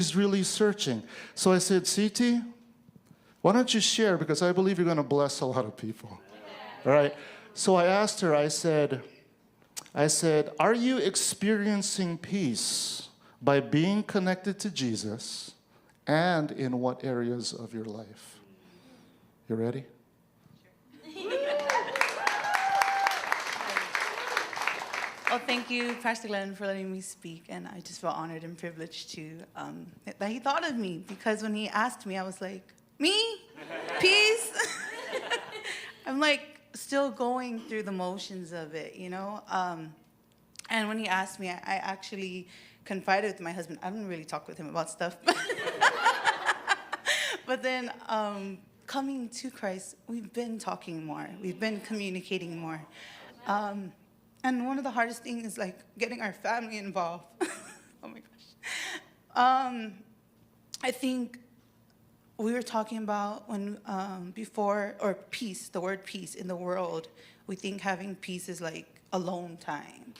He's really searching. So I said, CT, why don't you share? Because I believe you're going to bless a lot of people. All right. So I asked her, I said, are you experiencing peace by being connected to Jesus, and in what areas of your life? You ready? Well, thank you, Pastor Glenn, for letting me speak, and I just feel honored and privileged to that he thought of me, because when he asked me, I was like, me? Peace? I'm like still going through the motions of it, you know? And when he asked me, I actually confided with my husband. I didn't really talk with him about stuff. But then coming to Christ, we've been talking more. We've been communicating more. And one of the hardest things is like getting our family involved. Oh my gosh. I think we were talking about when before, or peace, the word peace in the world, we think having peace is like alone time.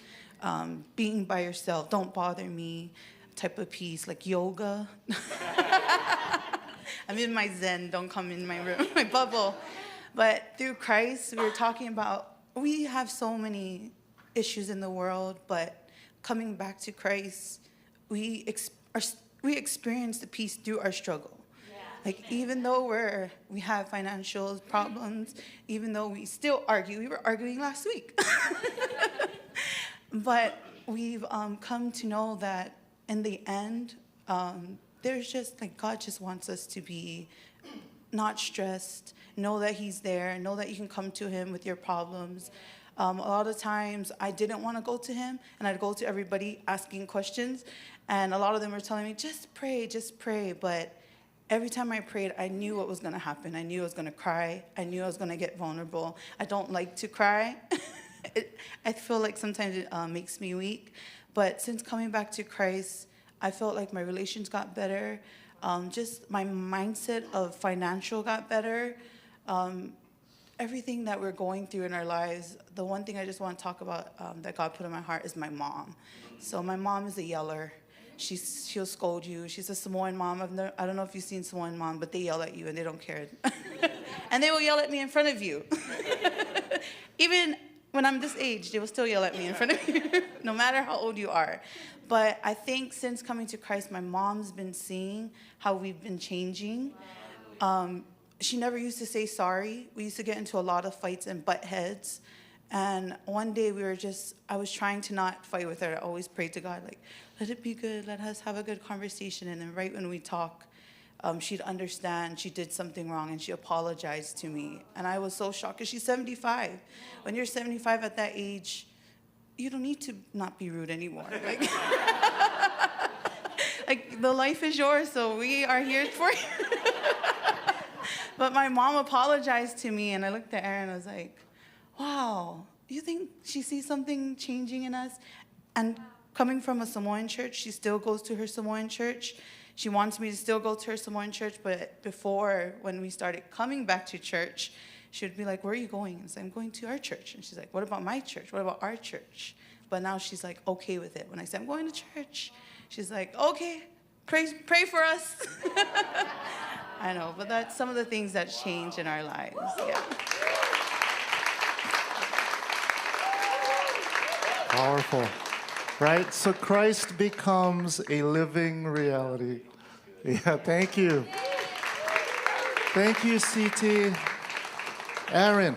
Being by yourself, don't bother me type of peace, like yoga. I'm in my zen, don't come in my room, my bubble. But through Christ, we were talking about, we have so many issues in the world, but coming back to Christ, we experience the peace through our struggle. Yeah. Like even though we have financial problems, even though we still argue, we were arguing last week. But we've come to know that in the end, there's just like God just wants us to be not stressed, know that He's there, know that you can come to Him with your problems. A lot of times I didn't want to go to Him, and I'd go to everybody asking questions, and a lot of them were telling me, just pray. But every time I prayed, I knew what was going to happen. I knew I was going to cry. I knew I was going to get vulnerable. I don't like to cry. I feel like sometimes it makes me weak. But since coming back to Christ, I felt like my relations got better. Just my mindset of financial got better. Everything that we're going through in our lives, the one thing I just want to talk about that God put in my heart is my mom. So my mom is a yeller. She'll scold you. She's a Samoan mom. I don't know if you've seen Samoan mom, but they yell at you and they don't care. And they will yell at me in front of you. Even when I'm this age, they will still yell at me in front of you, no matter how old you are. But I think since coming to Christ, my mom's been seeing how we've been changing. She never used to say sorry. We used to get into a lot of fights and butt heads. And one day I was trying to not fight with her. I always prayed to God, like, let it be good. Let us have a good conversation. And then right when we talk, she'd understand she did something wrong, and she apologized to me. And I was so shocked, because she's 75. When you're 75 at that age, you don't need to not be rude anymore. Like the life is yours, so we are here for you. But my mom apologized to me, and I looked at Erin and I was like, wow, you think she sees something changing in us? And coming from a Samoan church, she still goes to her Samoan church. She wants me to still go to her Samoan church, but before, when we started coming back to church, she would be like, where are you going? And I said, I'm going to our church. And she's like, what about my church? What about our church? But now she's like, okay with it. When I said, I'm going to church, she's like, okay, pray for us. I know, but that's some of the things that change in our lives. Yeah. Powerful, right? So Christ becomes a living reality. Yeah, thank you. Thank you, CT. Aaron.